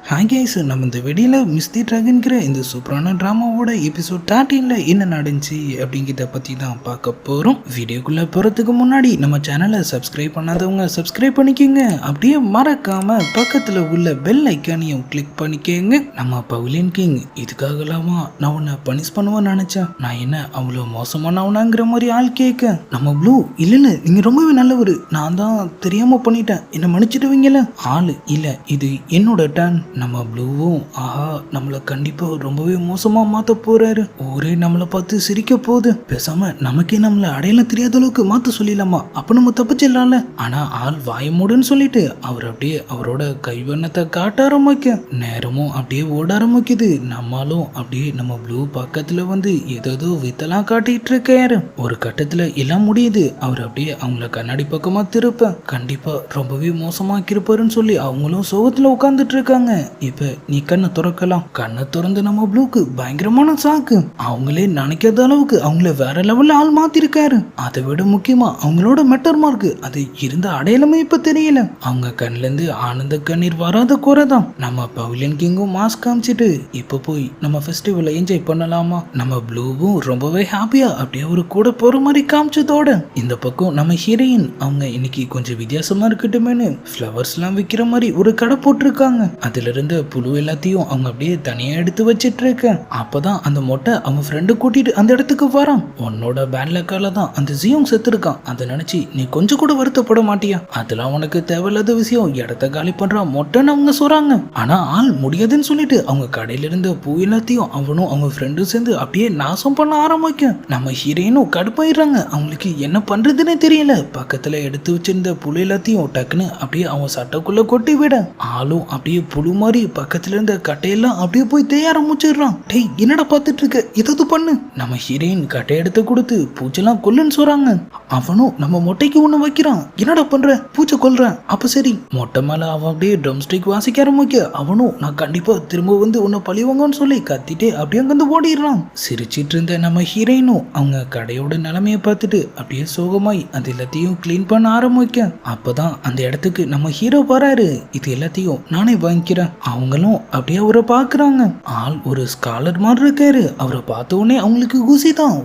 Hi guys, நம்ம இந்த வெடியில் miss தி ட்ராகன்கிற இந்த சூப்பரான ட்ராமாவோட எபிசோட் 13 என்ன நடந்துச்சு அப்படிங்கிறத பற்றி தான் பார்க்க போகிறோம். வீடியோக்குள்ளே போகிறதுக்கு முன்னாடி நம்ம சேனலை சப்ஸ்கிரைப் பண்ணாதவங்க சப்ஸ்கிரைப் பண்ணிக்கோங்க. அப்படியே மறக்காமல் பக்கத்தில் உள்ள பெல் ஐக்கானையும் கிளிக் பண்ணிக்கோங்க. நம்ம பவுலியன் கிங் இதுக்காகலாமா நான் உன்னை பனிஷ் பண்ணுவேன்னு நினச்சேன். நான் என்ன அவ்வளோ மோசமானவனாங்கிற மாதிரி ஆள் கேட்க நம்ம ப்ளூ இல்லைன்னு நீங்கள் ரொம்பவே நல்லவர், நான் தான் தெரியாமல் பண்ணிட்டேன், என்னை மன்னிச்சிடுவீங்கள. ஆள் இல்லை, இது என்னோட டர்ன். நம்ம ப்ளூவும் ஆஹா நம்மளை கண்டிப்பா ரொம்பவே மோசமா மாத்த போறாரு, ஊரே நம்மளை பார்த்து சிரிக்க போகுது, பேசாம நமக்கே நம்மள அடையாளம் தெரியாத அளவுக்கு மாத்த சொல்லிடலாமா, அப்ப நம்ம தப்பிச்சிடலாம்ல. ஆனா ஆள் வாய மூடுன்னு சொல்லிட்டு அவர் அப்படியே அவரோட கைவண்ணத்தை காட்ட ஆரம்பிக்க நேரமும் அப்படியே ஓட ஆரம்பிக்குது. நம்மளும் அப்படியே நம்ம ப்ளூ பக்கத்துல வந்து ஏதோ வித்தெல்லாம் காட்டிட்டு இருக்காரு. ஒரு கட்டத்துல எல்லாம் முடியுது. அவர் அப்படியே அவங்கள கண்ணாடி பக்கமா திருப்ப கண்டிப்பா ரொம்பவே மோசமாக்கிருப்பாருன்னு சொல்லி அவங்களும் சோகத்துல உட்கார்ந்துட்டு இருக்காங்க. இப்ப நீ கண்ணை திறக்கலாம். கண்ணை திறந்து நம்ம ப்ளூக்கு பயங்கரமான சாக்கு. அவங்களே நினைக்காத அளவுக்கு அவங்கள வேற லெவல்ல ஆள் மாத்திருக்காரு. அதை விட முக்கியமா அவங்களோட மெட்டர் மார்க் அது இருந்த அடையாளமே இப்ப தெரியல. அவங்க கண்ணுல இருந்து ஆனந்த கண்ணீர் வராத குறைதான். நம்ம பவுலியன் கிங்கும் மாஸ்க் காமிச்சிட்டு இப்ப போய் நம்ம ஃபெஸ்டிவலை என்ஜாய் பண்ணலாமா. நம்ம ப்ளூவும் ரொம்பவே ஹாப்பியா அப்படியே ஒரு கூட போற மாதிரி காமிச்சதோட இந்த பக்கம் நம்ம ஹீரோயின் அவங்க இன்னைக்கு கொஞ்சம் வித்தியாசமா இருக்கட்டுமேனு ஃப்ளவர்ஸ் எல்லாம் விற்கிற மாதிரி ஒரு கடை போட்டிருக்காங்க. அதுல இருந்த புழு எல்லாத்தையும் அவங்க அப்படியே தனியா எடுத்து வச்சிட்டு இருக்க. அப்பதான் அந்த மொட்டை அவங்க ஃப்ரெண்டு கூட்டிட்டு அந்த இடத்துக்கு வரான். உன்னோட பேண்ட்ல கால தான் அந்த ஜியோங் செத்து இருக்கான், அதை நினைச்சு நீ கொஞ்சம் கூட வருத்தப்பட மாட்டியா, அதெல்லாம் உனக்கு தேவையில்லாத விஷயம், இடத்த காலி பண்றான் மொட்டைன்னு அவங்க சொல்றாங்க. ஆனா ஆள் முடியாதுன்னு சொல்லிட்டு அவங்க கடையில இருந்த பூ எல்லாத்தையும் அவனும் அவங்க ஃப்ரெண்டும் சேர்ந்து அப்படியே நாசம் பண்ண ஆரம்பிக்க நம்ம ஹீரோயினும் கடுப்பாயிடுறாங்க. அவங்களுக்கு என்ன பண்றதுன்னே தெரியல. பக்கத்துல எடுத்து வச்சிருந்த புழு எல்லாத்தையும் டக்குன்னு அப்படியே அவங்க சட்டைக்குள்ள கொட்டி விட ஆளும் அப்படியே புழு மாதிரி பக்கத்துல இருந்த கட்டையெல்லாம் அப்படியே போய் தேய ஆரம்பிச்சிடுறான். டேய் என்னடா பார்த்துட்டு இருக்க, ஏதாவது பண்ணு. நம்ம ஹீரோயின் கட்டை எடுத்து கொடுத்து பூச்செல்லாம் கொல்லுன்னு சொல்றாங்க. அவனும் நம்ம மொட்டைக்கு ஒண்ணு வைக்கிறான். என்னடா பண்ற, பூச்சை கொல்றேன். அப்ப சரி மொட்டை மேல அவன் அப்படியே ட்ரம் ஸ்டிக் வாசிக்க ஆரம்பிக்க அவனும் நான் கண்டிப்பா திரும்ப வந்து உன்னை பழிவாங்கன்னு சொல்லி கத்திட்டே அப்படியே அங்கிருந்து ஓடிடுறான். சிரிச்சிட்டு இருந்த நம்ம ஹீரோயினும் அவங்க கடையோட நிலைமையை பார்த்துட்டு அப்படியே சோகமாய் அது எல்லாத்தையும் கிளீன் பண்ண ஆரம்பிக்க அப்பதான் அந்த இடத்துக்கு நம்ம ஹீரோ வராரு. இது எல்லாத்தையும் நானே வாங்கிக்கிறேன். அவங்களும் அப்படியே அவரை பாக்குறாங்க. ஆள் ஒரு ஸ்காலர் மாதிரி இருக்காரு. அவரை பார்த்த உடனே அவங்களுக்கு குசி தான்.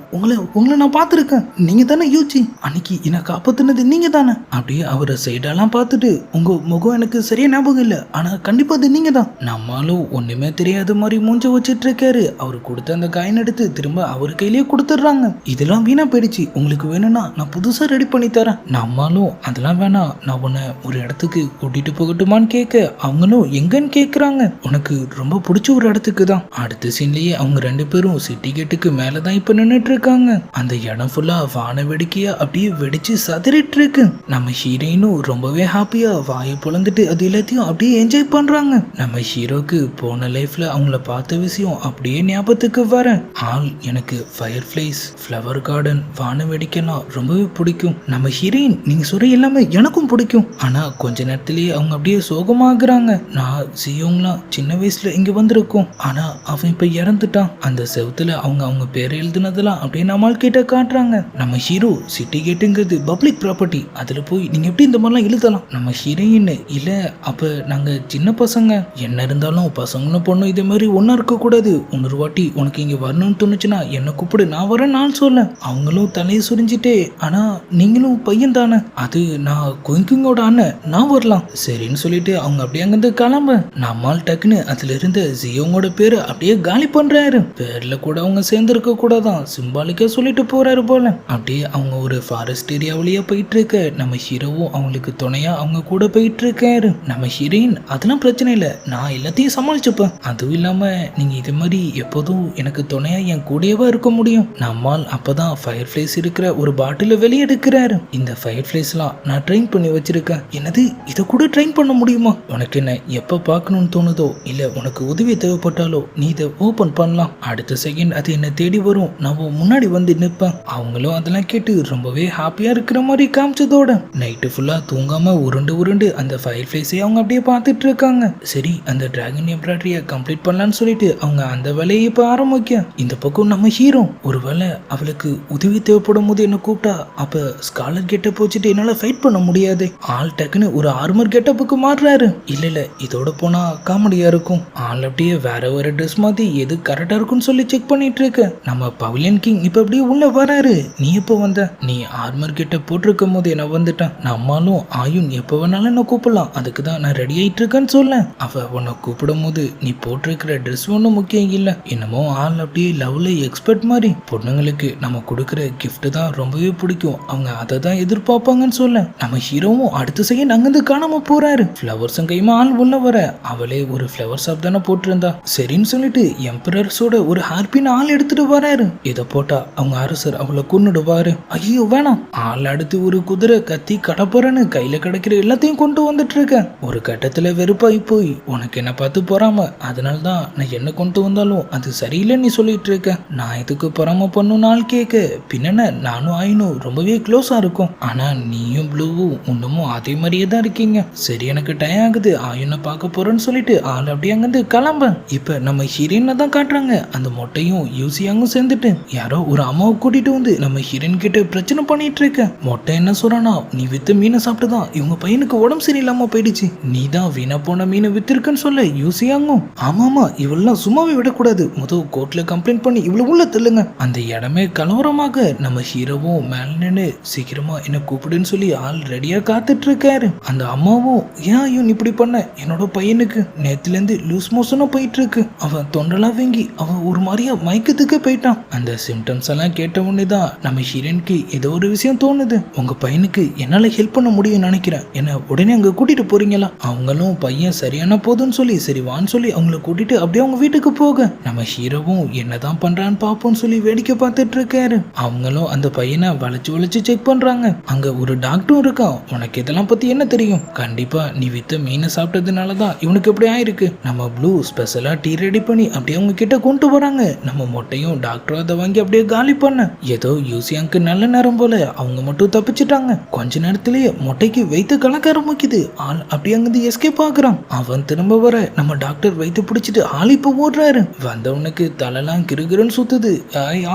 உங்களை நான் பார்த்துருக்கேன், நீங்க தானே யூச்சி, அன்னைக்கு என்னை காப்பாத்துனது நீங்க தானே. அப்படியே அவரை சைடெல்லாம் பார்த்துட்டு உங்க முகம் எனக்கு சரியா ஞாபகம் இல்லை, ஆனா கண்டிப்பா அது நீங்க தான். நம்மளும் ஒண்ணுமே தெரியாத மாதிரி மூஞ்ச வச்சிட்டு இருக்காரு. அவரு கொடுத்த அந்த காயின் எடுத்து திரும்ப அவர் கையிலேயே கொடுத்துடுறாங்க. இதெல்லாம் வீணா போயிடுச்சு, உங்களுக்கு வேணும்னா நான் புதுசா ரெடி பண்ணி தரேன். நம்மளும் அதெல்லாம் வேணாம், நான் உன்னை ஒரு இடத்துக்கு கூட்டிட்டு போகட்டுமான்னு கேட்க அவங்களும் எங்கன்னு கேக்குறாங்க. உனக்கு ரொம்ப பிடிச்ச ஒரு இடத்துக்கு தான். அடுத்த சீன்லயே அவங்க ரெண்டு பேரும் சிட்டி கேட்டுக்கு மேலதான் இப்ப நின்னுட்டு இருக்காங்க. அந்த இடம் ஃபுல்லா வான வெடிக்கையா அப்படியே வெடிச்சு சதறிட்டு இருக்கு. நம்ம ஹீரோயினும் ரொம்பவே ஹாப்பியா வாயை புலந்துட்டு அது எல்லாத்தையும் அப்படியே என்ஜாய் பண்றாங்க. நம்ம ஹீரோக்கு போன லைஃப்ல அவங்கள பார்த்த விஷயம் அப்படியே ஞாபகத்துக்கு வர ஆள் எனக்கு ஃபயர் ஃபிளைஸ், ஃப்ளவர் கார்டன், வான வெடிக்கலாம் ரொம்பவே பிடிக்கும். நம்ம ஹீரோயின் நீங்க சொல்ற எல்லாமே எனக்கும் பிடிக்கும். ஆனா கொஞ்ச நேரத்திலேயே அவங்க அப்படியே சோகமாகறாங்க. நான் ஜியோங்லாம் சின்ன வயசுல இங்க வந்திருக்கோம், ஆனா அவன் இப்ப இறந்துட்டான். அந்த செவத்துல அவங்க பேரை எழுதுனதெல்லாம் அப்படியே நம்மால் கிட்ட காட்டுறாங்க. நம்ம ஹீரோ சிட்டி கேட்டுங்கிறது பப்ளிக் ப்ராப்பர்ட்டி, அதுல போய் நீங்க எப்படி இந்த மாதிரிலாம் எழுதலாம். நம்ம ஹீரோயின் இல்ல அப்ப நாங்க சின்ன பசங்க, என்ன இருந்தாலும் பசங்களும் பொண்ணும் இதே மாதிரி ஒன்னா இருக்க கூடாது, இன்னொரு வாட்டி உனக்கு இங்க வரணும்னு தோணுச்சுன்னா என்ன கூப்பிடு, நான் வரேன் நான் சொல்ல. அவங்களும் தலையை சுரிஞ்சிட்டே ஆனா நீங்களும் பையன் தானே, அது நான் குயிங்கோட அண்ணன், நான் வரலாம் சரின்னு சொல்லிட்டு அவங்க அப்படியே அங்கிருந்து கிளம்ப நம்மால் டக்குன்னு அதுல இருந்த ஜியோங்கோட பேரு அப்படியே காலி பண்றாரு. பேர்ல கூட அவங்க சேர்ந்து இருக்க கூடாதான், சிம்பாலிக்கா சொல்லிட்டு போறாரு போல. அப்படியே அவங்க ஒரு ஃபாரஸ்ட் ஏரியா வழியா போயிட்டு இருக்க நம்ம ஹீரோவும் அவங்களுக்கு துணையா அவங்க கூட போயிட்டு இருக்காரு. நம்ம ஹீரோயின் அதெல்லாம் பிரச்சனை இல்லை, நான் எல்லாத்தையும் சமாளிச்சுப்பேன், அதுவும் இல்லாம நீங்க இது மாதிரி எப்போதும் எனக்கு துணையா என் கூடயேவா இருக்க முடியும். நம்மால் அப்பதான் ஃபயர் ஃபிளைஸ் இருக்கிற ஒரு பாட்டில வெளியெடுக்கிறாரு. இந்த ஃபயர் ஃபிளைஸ்லாம் நான் ட்ரெயின் பண்ணி வச்சிருக்கேன். என்னது இதை கூட ட்ரெயின் பண்ண முடியுமா? உனக்கு என்ன எப்ப பார்க்கணும்னு தோணுதோ இல்ல உனக்கு உதவி தேவைப்பட்டாலோ நீ இதை ஓபன் பண்ணலாம். அடுத்த செகண்ட் அது என்ன தேடி வரும், நான் முன்னாடி வந்து நிற்பேன். அவங்களும் அதெல்லாம் கேட்டு ரொம்பவே ஹாப்பியா இருக்கிற மாதிரி காமிச்சதோட நைட்டு ஃபுல்லா தூங்காம உருண்டு அந்த ஃபயர் ஃபிளைஸை அவங்க அப்படியே பார்த்துட்டு இருக்காங்க. சரி அந்த டிராகன் எம்ப்ராய்டரியை கம்ப்ளீட் பண்ணலான்னு சொல்லிட்டு அவங்க அந்த வேலையை இப்ப ஆரம்பிக்க இந்த பக்கம் நம்ம ஹீரோ ஒருவேளை அவளுக்கு உதவி தேவைப்படும் போது என்ன கூப்பிட்டா அப்ப ஸ்காலர் கெட்டப் வச்சுட்டு என்னால ஃபைட் பண்ண முடியாது. ஆள் டக்குன்னு ஒரு ஆர்மர் கெட்டப்புக்கு மாறுறாரு. இல்ல இதோட போன போனா காமெடியா இருக்கும். ஆள் அப்படியே வேற ட்ரெஸ் மாத்தி எது கரெக்டா இருக்கும்னு சொல்லி செக் பண்ணிட்டு இருக்க. நம்ம பவிலியன் கிங் இப்ப அப்படியே உள்ள வராரு. நீ எப்போ வந்த? நீ ஆர்மர் கிட்ட போட்டிருக்கும் போது நான் வந்துட்டேன். நம்மளும் ஆயுன் எப்போ வேணாலும் என்ன கூப்பிடலாம், அதுக்கு தான் நான் ரெடி ஆயிட்டு இருக்கேன்னு சொல்ல. அவ உன்னை கூப்பிடும் போது நீ போட்டிருக்கிற ட்ரெஸ் ஒன்றும் முக்கியம் இல்லை, என்னமோ ஆள் அப்படியே லவ்ல எக்ஸ்பர்ட் மாதிரி. பொண்ணுங்களுக்கு நம்ம கொடுக்குற கிஃப்ட் தான் ரொம்பவே பிடிக்கும், அவங்க அதை தான் எதிர்பார்ப்பாங்கன்னு சொல்ல. நம்ம ஹீரோவும் அடுத்த செகண்ட் அங்கிருந்து காணாம போறாரு. ஃப்ளவர்ஸும் கைமா ஆள் உள்ள வர அவளே ஒரு ஃப்ளவர் ஷாப் தானே போட்டிருந்தா. சரின்னு சொல்லிட்டு எம்பரர்ஸோட ஒரு ஹார்பின் ஆள் எடுத்துட்டு வராரு. இதை போட்டா அவங்க அரசர் அவளை கொன்னுடுவாரு. ஐயோ வேணாம். ஆள் அடுத்து ஒரு குதிரை கத்தி கடப்புறன்னு கையில கிடைக்கிற எல்லாத்தையும் கொண்டு வந்துட்டு இருக்க. ஒரு கட்டத்துல வெறுப்பாய் போய் உனக்கு என்ன பார்த்து பொறாம, அதனால்தான் நான் என்ன கொண்டு வந்தாலும் அது சரியில்லைன்னு நீ சொல்லிட்டு இருக்க. நான் இதுக்கு பொறாம பண்ணும் நாள் கேட்க பின்ன நானும் ஆயினும் ரொம்பவே க்ளோஸா இருக்கும். ஆனா நீயும் ப்ளூவும் இன்னமும் அதே மாதிரியே தான் இருக்கீங்க. சரி எனக்கு டயம் ஆகுது, ஆயுனை பார்க்க போறேன்னு சொல்லிட்டு ஆள் அப்படியே அங்கிருந்து கிளம்ப. இப்ப நம்ம ஹீரோயினை தான் காட்டுறாங்க. அந்த மொட்டையும் யூசியாங்கும் சேர்ந்துட்டு யாரோ ஒரு அம்மாவை கூட்டிட்டு வந்து நம்ம ஹீரோயின் கிட்ட பிரச்சனை பண்ணிட்டு இருக்க. மொட்டை என்ன சொல்றானா, நீ வித்து மீனை சாப்பிட்டுதான் இவங்க பையனுக்கு உடம்பு சரியில்லாம போயிடுச்சு, நீ தான் வீணா போன மீனை வித்திருக்குன்னு சொல்ல யூசியாங்கும் ஆமாமா இவெல்லாம் சும்மாவே விடக்கூடாது, முதல் கோர்ட்ல கம்ப்ளைண்ட் பண்ணி இவ்வளவு உள்ள தள்ளுங்க. அந்த இடமே கலவரமாக நம்ம ஹீரோவும் மேல நின்று சீக்கிரமா என்ன கூப்பிடுன்னு சொல்லி ஆள் ரெடியா காத்துட்டு இருக்காரு. அந்த அம்மாவும் ஏன் ஐயன் இப்படி பண்ண, என்னோட பையனுக்கு நேத்துல இருந்து லூஸ் மோஷனும் போயிட்டு இருக்கு, அவன் தொண்டெல்லாம் வீங்கி அவன் ஒரு மாதிரியா மயக்கத்துக்கு போயிட்டான். அந்த சிம்டம்ஸ் எல்லாம் கேட்ட உடனே தான் நம்ம ஹீரோயினுக்கு ஏதோ ஒரு விஷயம் தோணுது. உங்க பையனுக்கு என்னால ஹெல்ப் பண்ண முடியும்னு நினைக்கிறேன், என்ன உடனே அங்க கூட்டிட்டு போறீங்களா? அவங்களும் பையன் சரியான போதுன்னு சொல்லி சரி வான்னு சொல்லி அவங்கள கூட்டிட்டு அப்படியே அவங்க வீட்டுக்கு போக நம்ம ஹீரோவும் என்னதான் பண்றான்னு பாப்போம்னு சொல்லி வேடிக்கை பார்த்துட்டு இருக்காரு. அவங்களும் அந்த பையனை வளைச்சு செக் பண்றாங்க. அங்க ஒரு டாக்டரும் இருக்கான். உனக்கு இதெல்லாம் பத்தி என்ன தெரியும்? கண்டிப்பா நீ வித்த மீனை சாப்பிட்டதுனாலதான் இவனுக்கு எப்படி ஆயிருக்கு. நம்ம ப்ளூ ஸ்பெஷலா டீ ரெடி பண்ணி அப்படியே அவங்க கிட்ட கொண்டு வராங்க. நம்ம மொட்டையும் டாக்டரும் அதை வாங்கி அப்படியே காலி பண்ண ஏதோ யூசியாங்க்கு நல்ல நேரம் போல அவங்க மட்டும் தப்பிச்சிட்டாங்க. கொஞ்ச நேரத்திலேயே மொட்டைக்கு வைத்து கலக்க ஆரம்பிக்குது. ஆள் அப்படியே அங்கிருந்து எஸ்கேப் ஆகுறான். அவன் திரும்ப வர நம்ம டாக்டர் வைத்து பிடிச்சிட்டு ஆள் இப்ப ஓடுறாரு. வந்தவனுக்கு தலைலாம் கிருகிருன்னு சுத்துது.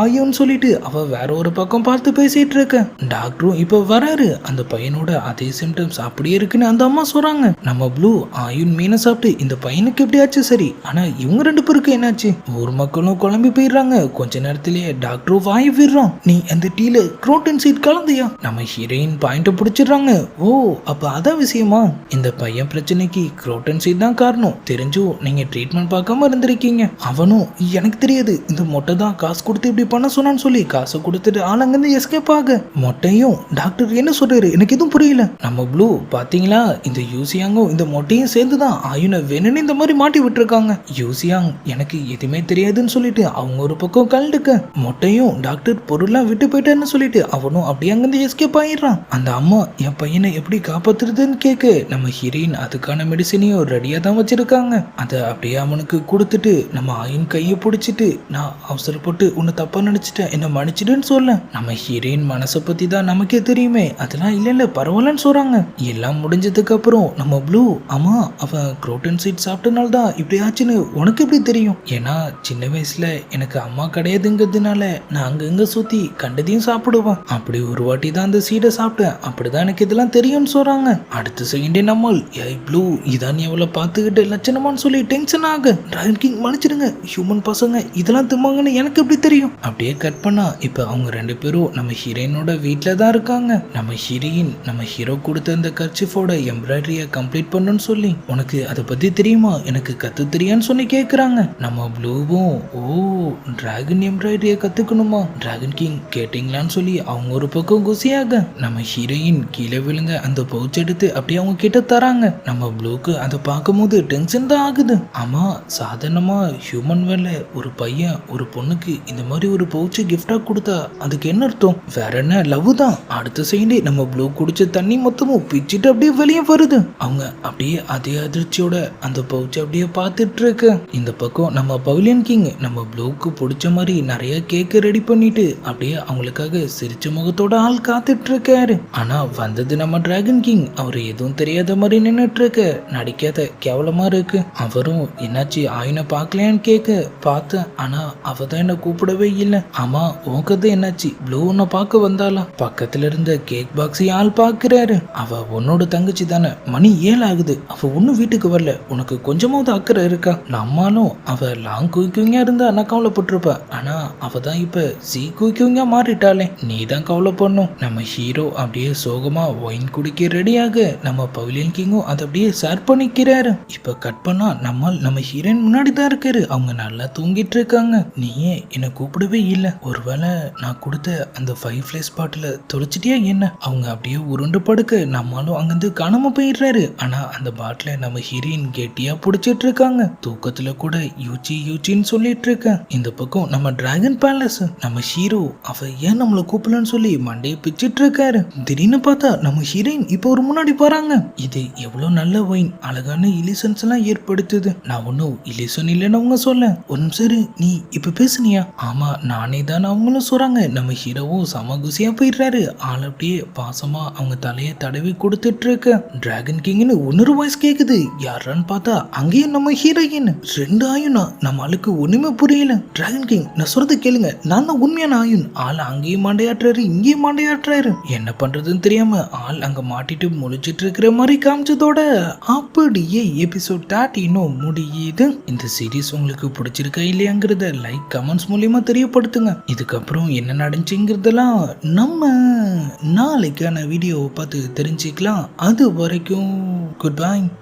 ஆயோன்னு சொல்லிட்டு அவ வேற ஒரு பக்கம் பார்த்து பேசிட்டு இருக்க. டாக்டரும் இப்ப வராரு. அந்த பையனோட அதே சிம்டம்ஸ் அப்படியே இருக்குன்னு அந்த அம்மா சொல்றாங்க. நம்ம ப்ளூ ஆயுன் மீனை சாப்பிட்டு இந்த பையனுக்கு எப்படி ஆச்சு சரி, ஆனா இவங்க ரெண்டு பேருக்கு என்னாச்சு? ஊர் மக்களும் குழம்பி போயிடுறாங்க. கொஞ்ச நேரத்திலேயே டாக்டரும் வாய் விடுறான். நீ அந்த டீல குரோட்டன் சீட் கலந்தியா? நம்ம ஹீரோயின் பாயிண்ட பிடிச்சிடுறாங்க. ஓ அப்ப அதான் விஷயமா? இந்த பையன் பிரச்சனைக்கு குரோட்டன் சீட் தான் காரணம் தெரிஞ்சும் நீங்க ட்ரீட்மெண்ட் பார்க்காம இருந்திருக்கீங்க. அவனும் எனக்கு தெரியாது, இந்த மொட்டை தான் காசு கொடுத்து இப்படி பண்ண சொன்னான்னு சொல்லி காசை கொடுத்துட்டு ஆளுங்க எஸ்கேப் ஆக. மொட்டையும் டாக்டர் என்ன சொல்றாரு எனக்கு எதுவும் புரியல. நம்ம ப்ளூ பாத்தீங்களா, இந்த யூசியாங்கும் இந்த மொட்டையும் சேர்ந்துதான் ஆயுனை வேணும்னு இந்த மாதிரி மாட்டி விட்டுருக்காங்க. யூசியாங் எனக்கு எதுவுமே தெரியாதுன்னு சொல்லிட்டு அவங்க ஒரு பக்கம் கலந்துக்க. மொட்டையும் டாக்டர் பொருள்லாம் விட்டு போயிட்டான்னு சொல்லிட்டு அவனும் அப்படியே அங்கிருந்து எஸ்கேப் ஆயிடுறான். அந்த அம்மா என் பையனை எப்படி காப்பாத்துறதுன்னு கேட்க நம்ம ஹீரோயின் அதுக்கான மெடிசனையும் ரெடியா தான் வச்சிருக்காங்க. அதை அப்படியே அவனுக்கு கொடுத்துட்டு நம்ம ஆயின் கையை பிடிச்சிட்டு நான் அவசரப்பட்டு உன்னை தப்பா நினைச்சிட்டேன் என்ன மன்னிச்சிடுன்னு சொல்ல. நம்ம ஹீரோயின் மனசை பத்தி தான் நமக்கே தெரியுமே, அதெல்லாம் இல்ல பரவாயில்லன்னு சொல்றாங்க. எல்லாம் முடிஞ்சதுக்கு அப்புறம் நம்ம ப்ளூ அம்மா அவன் குரோட்டன் சீட் சாப்பிட்டனால தான் இப்படி ஆச்சுன்னு உனக்கு எப்படி தெரியும்? ஏன்னா சின்ன வயசுல எனக்கு அம்மா கிடையாதுங்கிறதுனால நான் அங்கங்க சுத்தி கண்டதையும் சாப்பிடுவேன். அப்படி ஒரு வாட்டி தான் அந்த சீடை சாப்பிட்டேன், அப்படிதான் எனக்கு இதெல்லாம் தெரியும்னு சொல்றாங்க. அடுத்த செகண்டே நம்ம ஏய் ப்ளூ இதான் நீ அவளை பார்த்துக்கிட்டு லட்சணமான்னு சொல்லி டென்ஷன் ஆக. டிராகன் கிங் மன்னிச்சிடுங்க, ஹியூமன் பசங்க இதெல்லாம் திம்மாங்கன்னு எனக்கு எப்படி தெரியும்? அப்படியே கட் பண்ணா இப்ப அவங்க ரெண்டு பேரும் நம்ம ஹீரோயினோட வீட்டில தான் இருக்காங்க. நம்ம ஹீரோயின் நம்ம ஹீரோ கொடுத்த அந்த கர்ச்சிஃபோட எம்ப்ராய்டரிய கம்ப்ளீட் பண்ணுன்னு சொல்லி உனக்கு அதை பத்தி தெரியுமா, எனக்கு கத்து தெரியான்னு சொல்லி கேக்குறாங்க. நம்ம ப்ளூவும் ஓ டிராகன் எம்ப்ராய்டரிய கத்துக்கணுமா டிராகன் கிங் கேட்டீங்களான்னு சொல்லி அவங்க ஒரு பக்கம் குசியாக. நம்ம ஹீரோயின் கீழே விழுங்க அந்த பவுச் எடுத்து அப்படியே அவங்க கிட்ட தராங்க. நம்ம ப்ளூக்கு அதை பார்க்கும் போது டென்ஷன் தான் ஆகுது. ஆமா சாதாரணமா ஹியூமன் வேலை ஒரு பையன் ஒரு பொண்ணுக்கு இந்த மாதிரி ஒரு பவுச்சு கிஃப்டா கொடுத்தா அதுக்கு என்ன அர்த்தம்? வேற என்ன லவ் தான். அடுத்த செகண்டே நம்ம ப்ளூ குடிச்ச தண்ணி மொத்தமும் பிச்சுட்டு அப்படியே வெளியே வருது. அவங்க அப்படியே அதே அதிர்ச்சியோட அந்த பவுச்சை அப்படியே பார்த்துட்டு இருக்கு. இந்த பக்கம் நம்ம பவிலியன் கிங் நம்ம ப்ளூக்கு பிடிச்ச மாதிரி நிறைய கேக்கு ரெடி பண்ணிட்டு அப்படியே அவங்களுக்காக சிரிச்ச முகத்தோட ஆள் காத்துட்டு இருக்காரு. ஆனா வந்தது நம்ம டிராகன் கிங். அவரு எதுவும் தெரியாத மாதிரி நின்னுட்டு இருக்கு. நடிக்காத கேவலமா இருக்கு. அவரும் என்னாச்சு ஆயினை பார்க்கலையான்னு கேட்க பார்த்தேன், ஆனா அவ தான் என்ன கூப்பிடவே இல்லை. ஆமா உன் கதை என்னாச்சு? ப்ளூ உன்னை பார்க்க வந்தாளா? பக்கத்துல இருந்த கேக் பாக்ஸை ஆள் பாக்குறாரு. அவ உன்னோட தங்கச்சி தானே, மணி 7 ஆகுது, அவ ஒன்னும் வீட்டுக்கு வீட்டுக்கு வரல, உனக்கு கொஞ்சமாவது அக்கறை இருக்கா? நம்மளும் அவ லாங் குயிக்கிங்கா இருந்தா நான் கவலைப்பட்டிருப்பேன், ஆனா அவ தான் இப்ப சி குயிக்கிங்கா மாறிட்டாளே, நீ தான் கவலைப்படணும். நம்ம ஹீரோ அப்படியே சோகமா ஒயின் குடிக்க ரெடியாக நம்ம பவிலியன் கிங்கும் அதை அப்படியே ஷேர் பண்ணிக்கிறாரு. இப்ப கட் பண்ணா நம்ம ஹீரோயின் முன்னாடி தான் இருக்காரு, அவங்க நல்லா தூங்கிட்டு இருக்காங்க. நீ ஏன் என்னை கூப்பிடவே இல்லை? ஒருவேளை நான் கொடுத்த அந்த 5 ஃபிளேஸ் பாட்டில தொலைச்சிட்டியா என்ன? அவங்க அப்படியே உருண்டு படுக்க நம்மளும் அங்கிருந்து காணாம போயிடுறாரு. ஆனா அந்த பாட்டில நம்ம ஹீரோயின் கெட்டியா பிடிச்சிட்டு இருக்காங்க. தூக்கத்துல கூட யூச்சின்னு சொல்லிட்டு இருக்கேன். இந்த பக்கம் நம்ம டிராகன் பேலஸ், நம்ம ஹீரோ அவ ஏன் நம்மளை கூப்பிடலன்னு சொல்லி மண்டையை பிச்சிட்டு இருக்காரு. திடீர்னு பார்த்தா நம்ம ஹீரோயின் இப்போ ஒரு முன்னாடி போறாங்க. இது எவ்வளவு நல்ல ஒயின், அழகான இலிசன்ஸ் எல்லாம் ஏற்படுத்துது. நான் ஒன்னும் இலிசன் இல்லைன்னு அவங்க சொல்ல, ஒரு நிமிஷம் நீ இப்ப பேசுனியா? ஆமா நானே தான் அவங்களும் சொல்றாங்க. நம்ம ஹீரோவும் சம குசியா போயிடுறாரு. ஆள் அப்படியே பாசமா அவங்க தலையை தடவி கொடுத்துட்டு இருக்க. டிராகன் கிங்னு இன்னொரு வாய்ஸ் கேக்குது. யாரான்னு பார்த்தா அங்கேயும் நம்ம ஹீரோயின். 2 ஆயுனா நம்ம ஆளுக்கு ஒண்ணுமே புரியல. டிராகன் கிங் நான் சொல்றது கேளுங்க, நான் தான் உண்மையான ஆயுன். ஆள் அங்கேயும் மாண்டையாட்டுறாரு, இங்கேயும் மாண்டையாட்டுறாரு. என்ன பண்றதுன்னு தெரியாம ஆள் அங்க மாட்டிட்டு முழிச்சிட்டு இருக்கிற மாதிரி காமிச்சதோட அப்படியே எபிசோட் 13 முடியுது. இந்த சீரீஸ் உங்களுக்கு பிடிச்சிருக்கா இல்லையாங்கிறத லைக் கமெண்ட்ஸ் மூலியமா தெரியப்படுத்துங்க. இதுக்கப்புறம் என்ன நடந்துச்சுங்கிறதெல்லாம் நம்ம நாளைக்கான வீடியோவை பார்த்து தெரிஞ்சுக்கலாம். அது வரைக்கும் குட் பை.